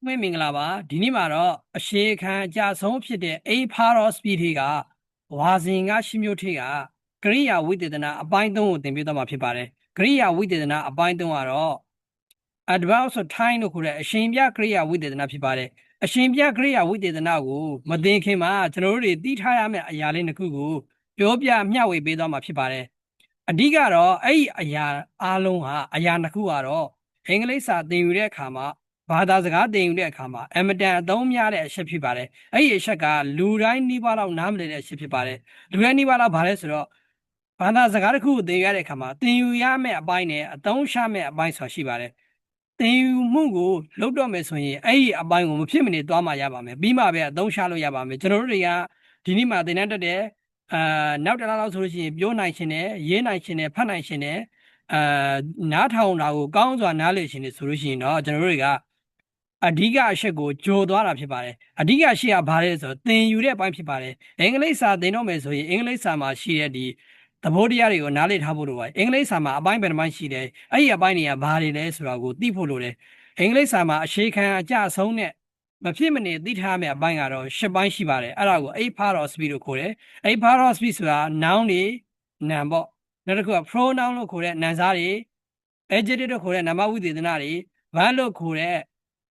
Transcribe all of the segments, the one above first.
မင်္ဂလာပါဒီနေ့မှာတော့အရှိခံအကြဆုံးဖြစ်တဲ့အိဖာရောစပီထေကဝါစဉ်ကရှမျိုးထေကကရိယာဝိသေသနာအပိုင်း3ကိုသင်ပြသွားမှာဖြစ်ပါတယ်ကရိယာဝိသေသနာအပိုင်း3ကတော့ advance time လို့ခေါ်တဲ့အရှင်ပြကရိယာဝိသေသနာဖြစ်ပါတယ်အရှင်ပြကရိယာဝိသေသနာကိုမသင်ခင်မှာကျွန်တော်တို့တွေသိထားရမယ့်အရာလေးတစ်ခုကိုပြောပြမျှဝေပေးသွားမှာဖြစ်ပါတယ်အဓိကတော့အဲ့ဒီအရာအားလုံးဟာအရာတစ်ခုကတော့အင်္ဂလိပ်စာသင်ယူတဲ့အခါမှာဘာသာစကားသင်ယူတဲ့အခါမှာအမတန်အသုံးများတဲ့အချက်ဖြစ်ပါတယ်။အဲ့ဒီအချက်ကလူတိုင်းနှီးပါးလောက်နားမလည်တဲ့အချက်ဖြစ်ပါတယ်။လူတိုင်းနှီးပါးလောက်ဘာလဲဆိုတော့ဘာသာစကားတစ်ခုကိုသင်ယူရတဲ့အခါမှာသင်ယူရမယ့်အပိုင်းနဲ့အသုံးချမယ့်အပိုင်းဆိုတာရှိပါတယ်။သင်ယူမှုကိုလုပ်တော့မယ်ဆိုရင်အဲ့ဒီအပိုင်းကိုမဖြစ်မနေသွားမှရပါမယ်။ပြီးမှပဲအသုံးချလို့ရပါမယ်။ကျွန်တော်တို့တွေကဒီနေ့မှသင်တန်းတက်တဲ့နောက်တစ်လလောက်ဆိုလို့ရှိရင်ပြောနိုင်ရှင်တယ်ရေးနိုင်ရှင်တယ်ဖတ်နိုင်ရှင်တယ်နားထောင်တာကိုကောင်းစွာနားလည်ရှင်တယ်ဆိုလို့ရှိရင်တော့ကျွန်တော်တို့တွေကအဓိကအချက်ကိုဂျိုသွားတာဖြစ်ပါတယ်အဓိကရှေ့ကဘာလဲဆိုတော့သင်ယူတဲ့အပိုင်းဖြစ်ပါတယ်အင်္ဂလိပ်စာသင်တော့မယ်ဆိုရင်အင်္ဂလိပ်စာမှာရှိတဲ့ဒီသဘောတရားတွေကိုနားလည်ထားဖို့လိုပါတယ်အင်္ဂလိပ်စာမှာအပိုင်းဘယ်နှပိုင်းရှိတယ်အဲ့ဒီအပိုင်းတွေကဘာတွေလဲဆိုတာကိုသိဖို့လိုတယ်အင်္ဂလိပ်စာမှာအရှိခံအကြဆုံးနဲ့မဖြစ်မနေသိထားမယ့်အပိုင်းကတော့10ပိုင်းရှိပါတယ်အဲ့ဒါကို8 part of speech လို့ခေါ်တယ်8 part of speech ဆိုတာ noun တွေ noun ပေါ့နောက်တစ်ခုက pronoun လို့ခေါ်တဲ့နာမ်စားတွေ adjective လို့ခေါ်တဲ့နာမဝိသေသနာတွေ verb လို့ခေါ်တဲ့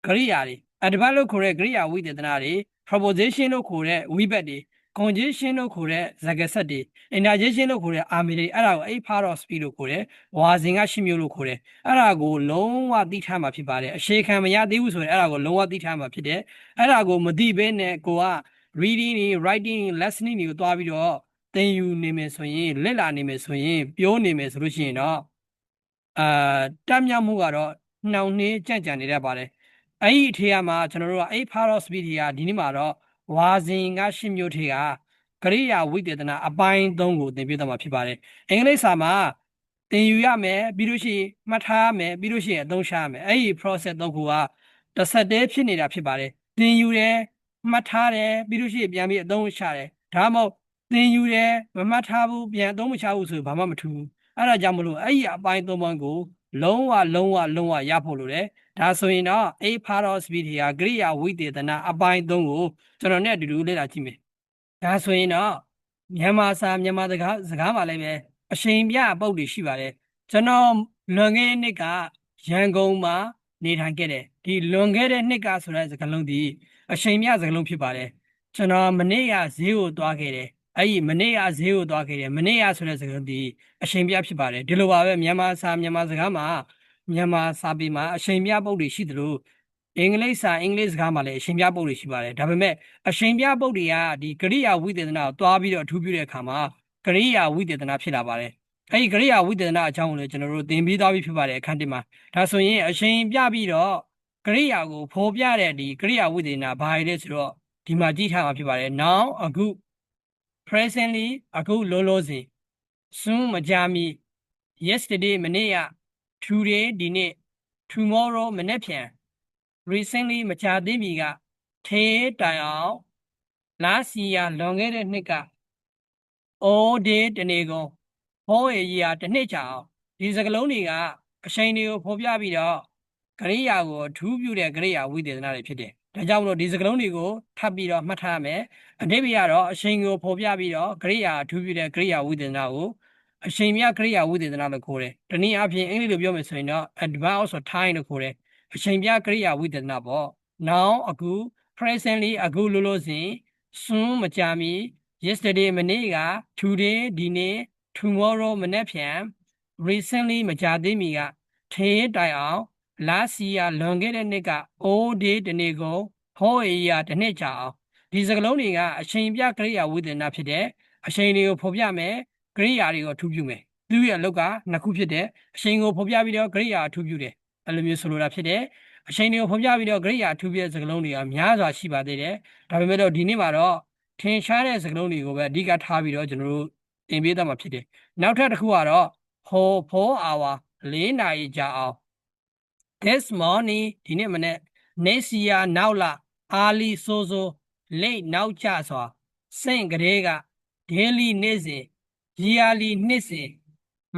ကရိယာတွေ adverb လို့ခေါ်တဲ့ကရိယာဝိသေသနာတွေ preposition လို့ခေါ်တဲ့ဝိဘတ်တွေ conjunction လို့ခေါ်တဲ့စကားဆက်တွေ interjection လို့ခေါ်တဲ့အာမီတွေအဲ့ဒါကို8 part of speech လို့ခေါ်တယ်ဝါစဉ်က10မျိုးလို့ခေါ်တယ်အဲ့ဒါကိုလုံးဝသိထားမှာဖြစ်ပါတယ်အရှိခံမရသေးဘူးဆိုရင်အဲ့ဒါကိုလုံးဝသိထားမှာဖြစ်တယ်အဲ့ဒါကိုမသိဘဲနဲ့ကိုက reading တွေ writing listening တွေကိုတွားပြီးတော့သင်ယူနေမယ်ဆိုရင်လက်လာနေမယ်ဆိုရင်ပြောနေမယ်ဆိုလို့ရှိရင်တော့တမ်းမြောက်မှုကတော့နှောင်နှေးကြံ့ကြံ့နေတတ်ပါတယ်အဲ့ဒီအထေကမှာကျွန်တော်တို့က8 part of speech တွေကဒီနေ့မှာတော့ဝါစဉ်က10မျိုးထေကကရိယာဝိသေသနာအပိုင်း3ကိုသင်ပြသွားမှာဖြစ်ပါတယ်အင်္ဂလိပ်စာမှာသင်ယူရမယ်ပြီးလို့ရှိရင်မှတ်ထားရမယ်ပြီးလို့ရှိရင်အသုံးချရမယ်အဲ့ဒီ process 3ခုကတစ်ဆက်တည်းဖြစ်နေတာဖြစ်ပါတယ်သင်ယူတယ်မှတ်ထားတယ်ပြီးလို့ရှိရင်ပြန်ပြီးအသုံးချတယ်ဒါမှမဟုတ်သင်ယူတယ်မမှတ်ထားဘူးပြန်အသုံးမချဘူးဆိုဘာမှမထူးဘူးအဲ့ဒါကြောင့်မလို့အဲ့ဒီအပိုင်း3ပိုင်းကိုလုံးဝရဖို့လိုတယ်ဒါဆိုရင်တော့8 part of speech တွေကကရိယာဝိသေသနာအပိုင်း3ကိုကျွန်တော်နဲ့အတူတူလေ့လာကြည့်မယ်ဒါဆိုရင်တော့မြန်မာစကားမှာလည်းပဲအချိန်ပြပုတ်တွေရှိပါတယ်ကျွန်တော်လွန်ခဲ့တဲ့နှစ်ကရန်ကုန်မှာနေထိုင်ခဲ့တယ်ဒီလွန်ခဲ့တဲ့နှစ်ကဆိုတဲ့စကားလုံးဒီအချိန်ပြစကားလုံးဖြစ်ပါတယ်ကျွန်တော်မနေ့ကဈေးကိုသွားခဲ့တယ်အဲ့ဒီမနေ့ကဈေးကိုသွားခဲ့တယ်မနေ့ကဆိုတဲ့စကားလုံးဒီအချိန်ပြဖြစ်ပါတယ်ဒီလိုပါပဲမြန်မာစကားမှာမြန်မာစာပေမှာအချိန်ပြပုတ်တွေရှိသလိုအင်္ဂလိပ်စကားမှာလည်းအချိန်ပြပုတ်တွေရှိပါတယ်ဒါပေမဲ့အချိန်ပြပုတ်တွေကဒီကရိယာဝိသေသနာကိုတွားပြီးတော့အထူးပြုတဲ့အခါမှာကရိယာဝိသေသနာဖြစ်လာပါတယ်အဲ့ဒီကရိယာဝိသေသနာအကြောင်းကိုလည်းကျွန်တော်တို့သင်ပြီးသွားပြီဖြစ်ပါတယ်အခန်း1မှာဒါဆိုရင်အချိန်ပြပြီးတော့ကရိယာကိုဖော်ပြတဲ့ဒီကရိယာဝိသေသနာဘာတွေလဲဆိုတော့ဒီမှာကြည့်ထားမှာဖြစ်ပါတယ် now အခု presently အခုလောလောဆယ် soon မကြာမီ yesterday မနေ့က today ဒီနေ့ tomorrow မနေ့ဖြန် recently မကြာသေးမီက today တိုင်အောင် last year လွန်ခဲ့တဲ့နှစ်က all day တနေ့ကုန် whole year တစ်နှစ်ကြာအောင်ဒီစကားလုံးတွေကအချိန်တွေကိုဖော်ပြပြီးတော့ကရိယာကိုအထူးပြုတဲ့ကရိယာဝိသေသနာတွေဖြစ်တယ်ဒါကြောင့်မလို့ဒီစကားလုံးတွေကိုထပ်ပြီးတော့မှတ်ထားရမယ်အဓိပ္ပာယ်ကတော့အချိန်ကိုဖော်ပြပြီးတော့ကရိယာအထူးပြုတဲ့ကရိယာဝိသေသနာကိုအချိန်မြကရိယာဝိသေသနာလို့ခေါ်တယ်တနည်းအားဖြင့်အင်္ဂလိပ်လိုပြောမယ်ဆိုရင်တော့ adverb ဆို time လို့ခေါ်တယ်အချိန်ပြကရိယာဝိသေသနာပေါ့ now အခု presently အခုလောလောဆယ် soon မကြာမီ yesterday မနေ့က today ဒီနေ့ tomorrow မနေ့ဖြန် recently မကြာသေးမီက today တိုင်အောင် last year လွန်ခဲ့တဲ့နှစ်က all day တနေ့ကုန် whole year တစ်နှစ်ကြာအောင်ဒီစကားလုံးတွေကအချိန်ပြကရိယာဝိသေသနာဖြစ်တဲ့အချိန်တွေကိုဖော်ပြမယ်ကရိယာတွေကိုအထူးပြုမယ်သူရဲ့အလုပ်ကနှစ်ခုဖြစ်တယ်အချိန်ကိုဖော်ပြပြီးတော့ကရိယာအထူးပြုတယ်အဲ့လိုမျိုးဆိုလိုတာဖြစ်တယ်အချိန်တွေကိုဖော်ပြပြီးတော့ကရိယာအထူးပြုတဲ့စကားလုံးတွေကများစွာရှိပါသေးတယ်ဒါပေမဲ့တော့ဒီနေ့မှာတော့ထင်ရှားတဲ့စကားလုံးတွေကိုပဲအဓိကထားပြီးတော့ကျွန်တော်တို့သင်ပေးသွားမှာဖြစ်တယ်နောက်ထပ်တစ်ခုကတော့ for hour 4နာရီကြာအောင် this morning ဒီနေ့မနေ့ next year နောက်လ early ဆို late နောက်ကျစွာစင့်ကလေးက daily နေ့စဉ် yearly နှစ်စဉ်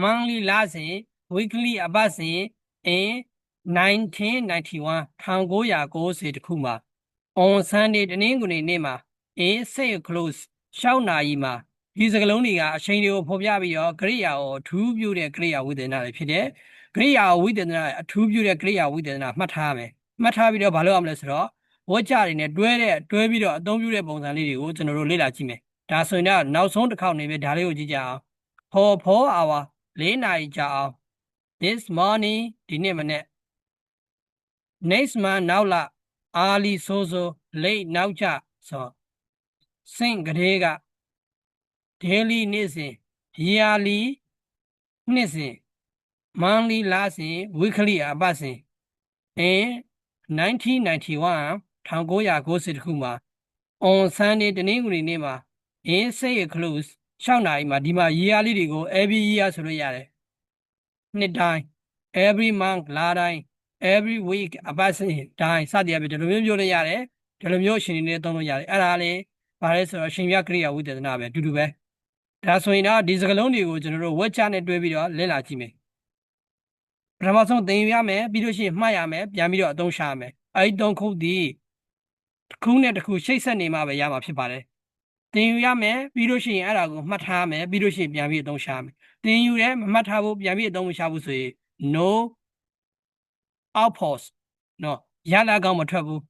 monthly လစဉ် weekly အပတ်စဉ် in 1991 1990 တခုမှာ on Sunday တနင်္ဂနွေနေ့မှာ in 6 close 6နာရီမှာဒီစကားလုံးတွေကအချိန်တွေကိုဖော်ပြပြီးတော့ကရိယာကိုအထူးပြုတဲ့ကရိယာဝိသေသနာတွေဖြစ်တယ်ကရိယာဝိသေသနာအထူးပြုတဲ့ကရိယာဝိသေသနာမှတ်ထားရမယ်မှတ်ထားပြီးတော့ဘာလုပ်ရမလဲဆိုတော့ဝတ်ကြတွေနဲ့တွဲပြီးတော့အသုံးပြုတဲ့ပုံစံလေးတွေကိုကျွန်တော်တို့လေ့လာကြည့်မယ်ဒါဆိုရင်တော့နောက်ဆုံးတစ်ခေါက်နေပြီဒါလေးကိုကြည့်ကြအောင်for hour 4နာရီကြာအောင် this morning ဒီနေ့မနေ့ next month နောက်လ early ဆို late နောက်ကျဆို sing ကလေးက daily နေ့စဉ် yearly နှစ်စဉ် monthly လစဉ် weekly အပတ်စဉ် in 1991 1990 တခုမှာ on Sunday တနင်္ဂနွေနေ့မှာ in 6 close 6နာရီမှာဒီမှာ yearly တွေကို every year ဆိုလို့ရတယ်နှစ်တိုင်း every month လတိုင်း every week အပတ်စဉ်တိုင်းစသည်အပြင်ဒီလိုမျိုးပြောလို့ရတယ်ဒီလိုမျိုးအရှင်တွေနဲ့သုံးလို့ရတယ်အဲ့ဒါလေဘာလဲဆိုတော့အရှင်ပြကရိယာဝိသေသနာပဲအတူတူပဲဒါဆိုရင်တော့ဒီစကားလုံးတွေကိုကျွန်တော်တို့ဝက်ချနဲ့တွဲပြီးတော့လေ့လာကြည့်မယ်ပထမဆုံးသင်ယူရမယ်ပြီးလို့ရှိရင်မှတ်ရမယ်ပြန်ပြီးတော့အသုံးချရမယ်အဲ့ဒီသုံးခုဒီတစ်ခုနဲ့တစ်ခုချိတ်ဆက်နေမှပဲရမှာဖြစ်ပါတယ်သင်ယူရမယ်ပြီးလို့ရှိရင်အဲ့ဒါကိုမှတ်ထားမယ်ပြီးလို့ရှိရင်ပြန်ပြီးအသုံးချရမယ်သင်ယူတယ်မမှတ်ထားဘူးပြန်ပြီးအသုံးမချဘူးဆိုရင် no outpost နော်ရလာကောင်းမထွက်ဘူး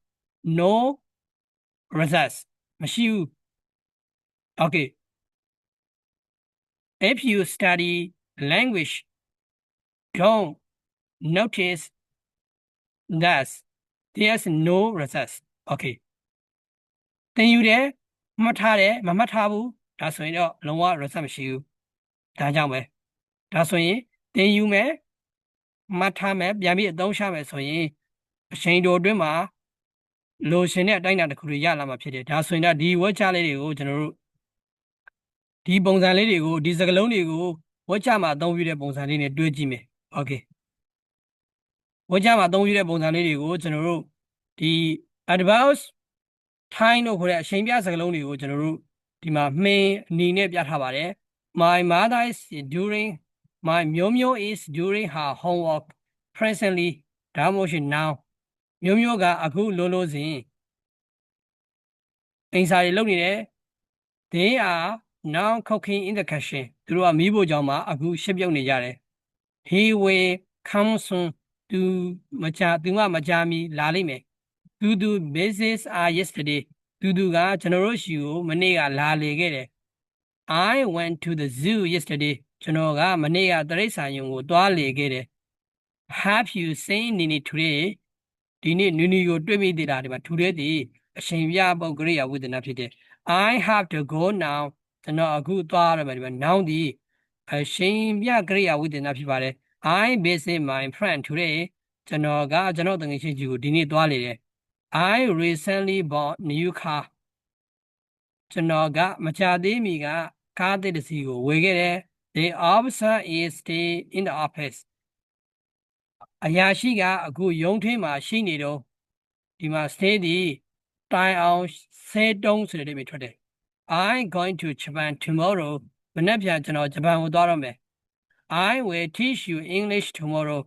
no results မရှိဘူး okay if you study language don't notice that there's no results okay သင်ယူတယ်မှတ်ထားတယ်မမှတ်ထားဘူးဒါဆိုရင်တော့လုံးဝ result မရှိဘူးဒါကြောင့်ပဲဒါဆိုရင်သင်ယူမယ်မှတ်ထားမယ်ပြန်ပြီးအသုံးချမယ်ဆိုရင်အချိန်တိုအတွင်းမှာလိုချင်တဲ့အတိုင်းအတာတစ်ခုတွေရလာမှာဖြစ်တယ်ဒါဆိုရင်တော့ဒီဝက်ချလေးတွေကိုကျွန်တော်တို့ဒီပုံစံလေးတွေကိုဒီစကားလုံးတွေကိုဝက်ချမှာအသုံးပြုတဲ့ပုံစံလေးနဲ့တွဲကြည့်မယ်โอเคဝက်ချမှာအသုံးပြုတဲ့ပုံစံလေးတွေကိုကျွန်တော်တို့ဒီ advanced time လို့ခေါ်တဲ့အချိန်ပြစကားလုံးတွေကိုကျွန်တော်တို့ဒီမှာမှင်အနေနဲ့ပြထားပါတယ် my mother is during my မျိုး is during her homework presently ဒါမှမဟုတ် now မျိုးကအခုလိုစဉ်အိမ်စာတွေလုပ်နေတယ် they are now cooking in the kitchen သူတို့ကမီးဖိုချောင်မှာအခုရှစ်ပြုတ်နေကြတယ် he will come soon သူမကြာမီလာလိမ့်မယ်သူ basis are yesterday သူကကျွန်တော်တို့ရှိကိုမနေ့ကလာလေခဲ့တယ် I went to the zoo yesterday ကျွန်တော်ကမနေ့ကတိရစ္ဆာန်ရုံကိုသွားလေခဲ့တယ် have you seen Nini today ဒီနေ့နူနီကိုတွေ့မိသေးတာဒီမှာ today ဒီအချိန်ပြပုဂ္ဂရိယာဝိသေသနာဖြစ်တယ် I have to go now ကျွန်တော်အခုသွားရမယ်ဒီမှာ now ဒီအချိန်ပြကရိယာဝိသေသနာဖြစ်ပါတယ် I visit my friend today ကျွန်တော်တငယ်ချင်းကြီးကိုဒီနေ့သွားလေတယ် I recently bought new car ကျွန်တော်ကမကြာသေးမီကကားတစ်စီးကိုဝယ်ခဲ့တယ် The officer is stay in the office အရာရှိကအခုရုံးထင်းမှာရှိနေတော့ဒီမှာ stay ဒီတိုင်အောင်ဆဲတုံးဆိုတဲ့အိဗယ်ထွက်တယ် I going to Japan tomorrow မနေ့ပြန်ကျွန်တော်ဂျပန်ကိုသွားတော့မယ် I will teach you English tomorrow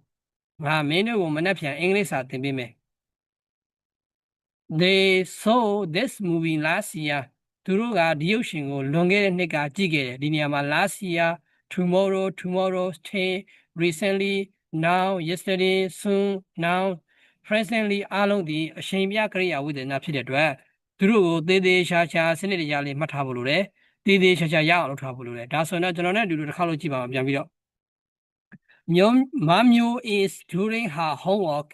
ငါမင်းတို့ကိုမနေ့ပြန်အင်္ဂလိပ်စာသင်ပေးမယ် They saw this movie last year သူတို့ကဒီရုပ်ရှင်ကိုလွန်ခဲ့တဲ့နှစ်ကကြည့်ခဲ့တယ်ဒီနေရာမှာ last year tomorrow today recently now yesterday soon now presently အားလုံးဒီအချိန်ပြကရိယာဝိသေသနာဖြစ်တဲ့အတွက်သူတို့ကိုသေးသေးချာချာစနစ်တကျလေးမှတ်ထားဖို့လိုတယ်သေးသေးချာချာရအောင်လုပ်ထားဖို့လိုတယ်ဒါဆိုရင်တော့ကျွန်တော်နဲ့အတူတူတစ်ခါလို့ကြည့်ပါမယ်ပြန်ပြီးတော့မျိုး is doing her homework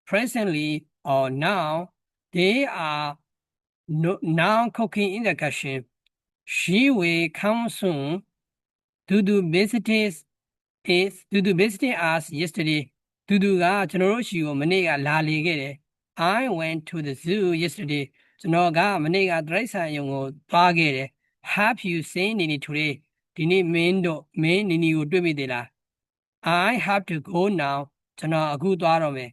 presently or now they are now cooking in the kitchen she will come soon Dudu visited us yesterday ကကျွန်တော်တို့ရှိကိုမနေ့ကလာလေခဲ့တယ် I went to the zoo yesterday ကျွန်တော်ကမနေ့ကတိရစ္ဆာန်ရုံကိုသွားခဲ့တယ် Have you seen Nini today ဒီနေ့မင်းနီနီကိုတွေ့မိသေးလား I have to go now ကျွန်တော်အခုသွားတော့မယ်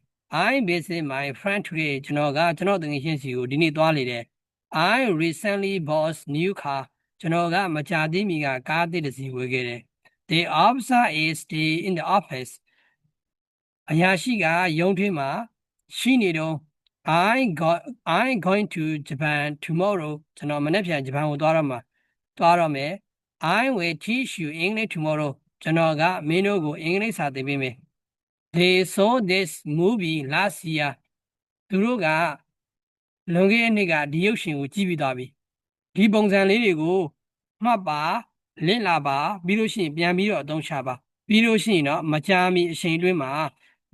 I visit my friend today ကျွန်တော်တငယ်ချင်းစီကိုဒီနေ့သွားလေတယ် I recently bought new car ကျွန်တော်ကမကြာသေးမီကကားတစ်စီးဝယ်ခဲ့တယ်The officer is stay in the office အရာရှိကရုံးထွေးမှာရှိနေတော့ I'm going to Japan tomorrow ကျွန်တော်မနေ့ပြန်ဂျပန်ကိုသွားတော့မယ် I will teach you English tomorrow ကျွန်တော်ကမင်းတို့ကိုအင်္ဂလိပ်စာသင်ပေးမယ် They saw this movie last year သူတို့ကလွန်ခဲ့တဲ့နှစ်ကဒီရုပ်ရှင်ကိုကြည့်ပြီးသွားပြီဒီပုံစံလေးတွေကိုမှတ်ပါလင့်လာပါပြီးလို့ရှိရင်ပြန်ပြီးတော့အသုံးချပါပြီးလို့ရှိရင်တော့မကြာမီအချိန်အတွင်းမှာ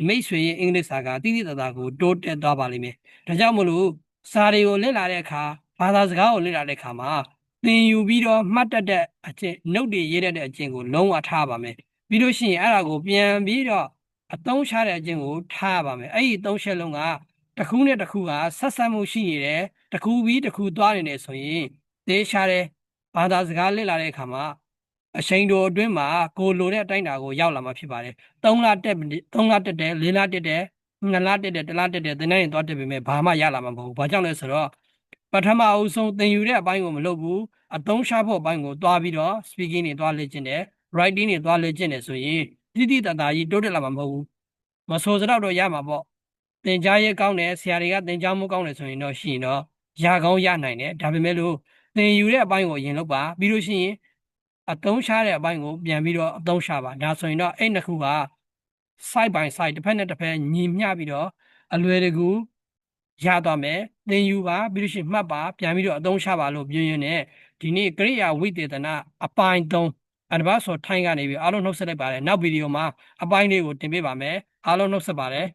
မိတ်ဆွေရဲ့အင်္ဂလိပ်စာကတိတိတသားကိုတိုးတက်သွားပါလိမ့်မယ်ဒါကြောင့်မလို့စာတွေကိုလင့်လာတဲ့အခါဘာသာစကားကိုလင့်လာတဲ့အခါမှာသင်ယူပြီးတော့မှတ်တတ်တဲ့အကျင့်နှုတ်တွေရေးတတ်တဲ့အကျင့်ကိုလုံးဝထားပါမယ်ပြီးလို့ရှိရင်အဲ့ဒါကိုပြန်ပြီးတော့အသုံးချတဲ့အကျင့်ကိုထားပါမယ်အဲ့ဒီသုံးချက်လုံးကတစ်ခုနဲ့တစ်ခုကဆက်ဆက်မှုရှိနေတယ်တစ်ခုပြီးတစ်ခုသွားနေတယ်ဆိုရင်သေချာတယ်ဘာသာစကားလစ်လာတဲ့အခါမှာအချိန်တိုအတွင်းမှာကိုလိုတဲ့အတိုင်းအတာကိုရောက်လာမှာဖြစ်ပါတယ်3လတက်တယ်4လတက်တယ်2လတက်တယ်1လတက်တယ်သင်တန်းရင်သွားတက်ပေမဲ့ဘာမှရလာမှာမဟုတ်ဘူးဘာကြောင့်လဲဆိုတော့ပထမအဦးဆုံးသင်ယူတဲ့အပိုင်းကိုမလုပ်ဘူးအသုံးချဖို့အပိုင်းကိုသွားပြီးတော့ speaking တွေသွားလေ့ကျင့်တယ် writing တွေသွားလေ့ကျင့်တယ်ဆိုရင်တိတိတတ်တာကြီးတိုးတက်လာမှာမဟုတ်ဘူးမဆိုစတော့ရမှာပေါ့သင်ကြားရေးကောင်းတယ်ဆရာတွေကသင်ကြားမှုကောင်းတယ်ဆိုရင်တော့ရှိရင်တော့ရကောင်းရနိုင်တယ်ဒါပေမဲ့လို့သင်ယူတဲ့အပိုင်းကိုအရင်လုပ်ပါပြီးလို့ရှိရင်အသုံးချတဲ့အပိုင်းကိုပြန်ပြီးတော့အသုံးချပါဒါဆိုရင်တော့အဲ့နှစ်ခုက side by side တစ်ဖက်နဲ့တစ်ဖက်ညီမျှပြီးတော့အလွယ်တကူရသွားမယ်သင်ယူပါပြီးလို့ရှိရင်မှတ်ပါပြန်ပြီးတော့အသုံးချပါလို့ပြောရင်းနဲ့ဒီနေ့ကရိယာဝိသေသနာအပိုင်း3အတပတ်ဆိုထိုင်းကနေပြီးအားလုံးနှုတ်ဆက်လိုက်ပါတယ်နောက်ဗီဒီယိုမှာအပိုင်းလေးကိုတင်ပေးပါမယ်အားလုံးနှုတ်ဆက်ပါတယ်